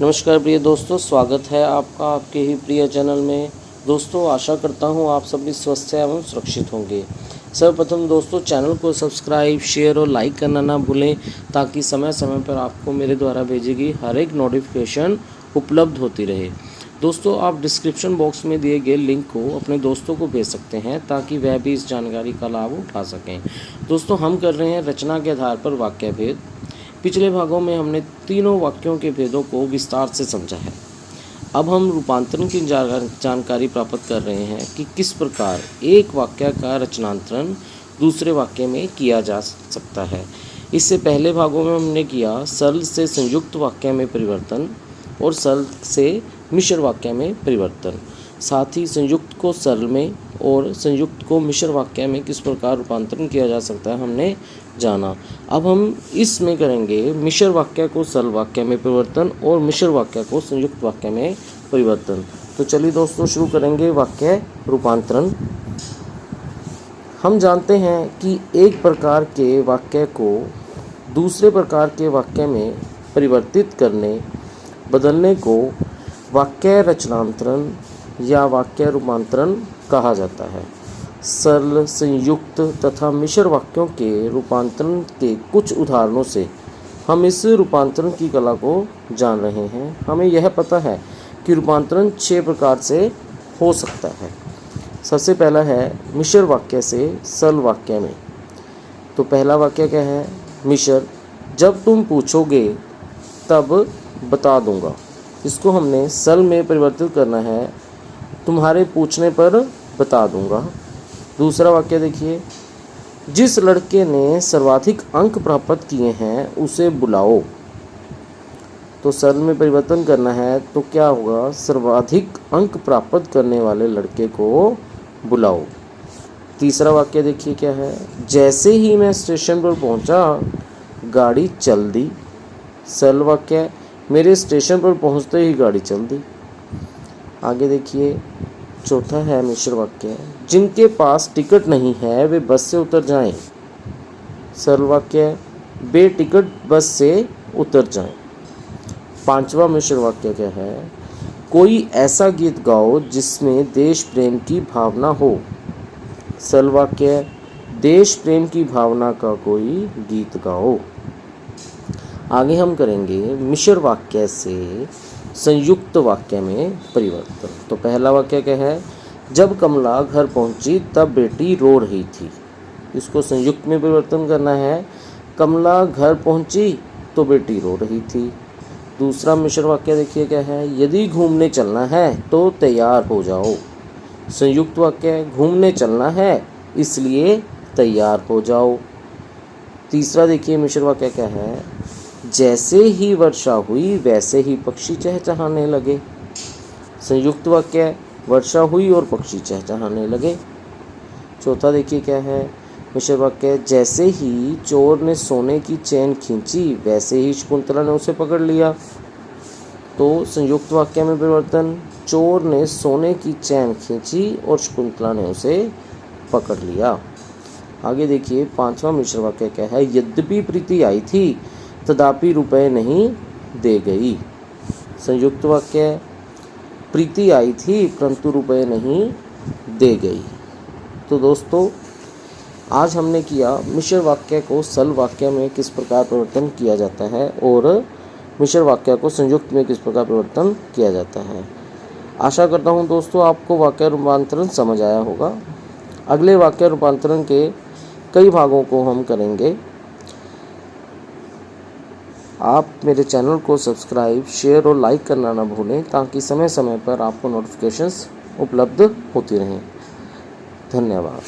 नमस्कार प्रिय दोस्तों, स्वागत है आपका आपके ही प्रिय चैनल में। दोस्तों, आशा करता हूँ आप सभी स्वस्थ एवं सुरक्षित होंगे। सर्वप्रथम दोस्तों, चैनल को सब्सक्राइब, शेयर और लाइक करना ना भूलें ताकि समय समय पर आपको मेरे द्वारा भेजी गई हर एक नोटिफिकेशन उपलब्ध होती रहे। दोस्तों, आप डिस्क्रिप्शन बॉक्स में दिए गए लिंक को अपने दोस्तों को भेज सकते हैं ताकि वह भी इस जानकारी का लाभ उठा सकें। दोस्तों, हम कर रहे हैं रचना के आधार पर वाक्य भेद। पिछले भागों में हमने तीनों वाक्यों के भेदों को विस्तार से समझा है। अब हम रूपांतरण की जानकारी प्राप्त कर रहे हैं कि किस प्रकार एक वाक्य का रचनांतरण दूसरे वाक्य में किया जा सकता है। इससे पहले भागों में हमने किया सरल से संयुक्त वाक्य में परिवर्तन और सरल से मिश्र वाक्य में परिवर्तन। साथ ही संयुक्त को सरल में और संयुक्त को मिश्र वाक्य में किस प्रकार रूपांतरण किया जा सकता है हमने जाना। अब हम इसमें करेंगे मिश्र वाक्य को सरल वाक्य में परिवर्तन और मिश्र वाक्य को संयुक्त वाक्य में परिवर्तन। तो चलिए दोस्तों, शुरू करेंगे वाक्य रूपांतरण। हम जानते हैं कि एक प्रकार के वाक्य को दूसरे प्रकार के वाक्य में परिवर्तित करने बदलने को वाक्य रचनांतरण या वाक्य रूपांतरण कहा जाता है। सरल, संयुक्त तथा मिश्र वाक्यों के रूपांतरण के कुछ उदाहरणों से हम इस रूपांतरण की कला को जान रहे हैं। हमें यह पता है कि रूपांतरण 6 प्रकार से हो सकता है। सबसे पहला है मिश्र वाक्य से सरल वाक्य में। तो पहला वाक्य क्या है? मिश्र, जब तुम पूछोगे तब बता दूंगा। इसको हमने सरल में परिवर्तित करना है, तुम्हारे पूछने पर बता दूंगा। दूसरा वाक्य देखिए, जिस लड़के ने सर्वाधिक अंक प्राप्त किए हैं उसे बुलाओ। तो सरल में परिवर्तन करना है तो क्या होगा? सर्वाधिक अंक प्राप्त करने वाले लड़के को बुलाओ। तीसरा वाक्य देखिए क्या है? जैसे ही मैं स्टेशन पर पहुंचा गाड़ी चल दी। सरल वाक्य, मेरे स्टेशन पर पहुंचते ही गाड़ी चल दी। आगे देखिए, चौथा है मिश्र वाक्य, जिनके पास टिकट नहीं है वे बस से उतर जाएं। सरल वाक्य, बेटिकट बस से उतर जाएं। पांचवा मिश्र वाक्य क्या है? कोई ऐसा गीत गाओ जिसमें देश प्रेम की भावना हो। सरल वाक्य, देश प्रेम की भावना का कोई गीत गाओ। आगे हम करेंगे मिश्र वाक्य से संयुक्त वाक्य में परिवर्तन। तो पहला वाक्य क्या है? जब कमला घर पहुंची तब बेटी रो रही थी। इसको संयुक्त में परिवर्तन करना है, कमला घर पहुंची तो बेटी रो रही थी। दूसरा मिश्र वाक्य देखिए क्या है? यदि घूमने चलना है तो तैयार हो जाओ। संयुक्त वाक्य, घूमने चलना है इसलिए तैयार हो जाओ। तीसरा देखिए मिश्र वाक्य क्या है? जैसे ही वर्षा हुई वैसे ही पक्षी चहचहाने लगे। संयुक्त वाक्य, वर्षा हुई और पक्षी चहचहाने लगे। चौथा देखिए क्या है मिश्र वाक्य? जैसे ही चोर ने सोने की चैन खींची वैसे ही शकुंतला ने उसे पकड़ लिया। तो संयुक्त वाक्य में परिवर्तन, चोर ने सोने की चैन खींची और शकुंतला ने उसे पकड़ लिया। आगे देखिए, पांचवा मिश्र वाक्य क्या है? यद्यपि प्रीति आई थी तथापि रुपए नहीं दे गई। संयुक्त वाक्य, प्रीति आई थी परंतु रुपए नहीं दे गई। तो दोस्तों, आज हमने किया मिश्र वाक्य को सरल वाक्य में किस प्रकार परिवर्तन किया जाता है और मिश्र वाक्य को संयुक्त में किस प्रकार परिवर्तन किया जाता है। आशा करता हूँ दोस्तों आपको वाक्य रूपांतरण समझ आया होगा। अगले वाक्य रूपांतरण के कई भागों को हम करेंगे। आप मेरे चैनल को सब्सक्राइब, शेयर और लाइक करना ना भूलें ताकि समय समय पर आपको नोटिफिकेशंस उपलब्ध होती रहें। धन्यवाद।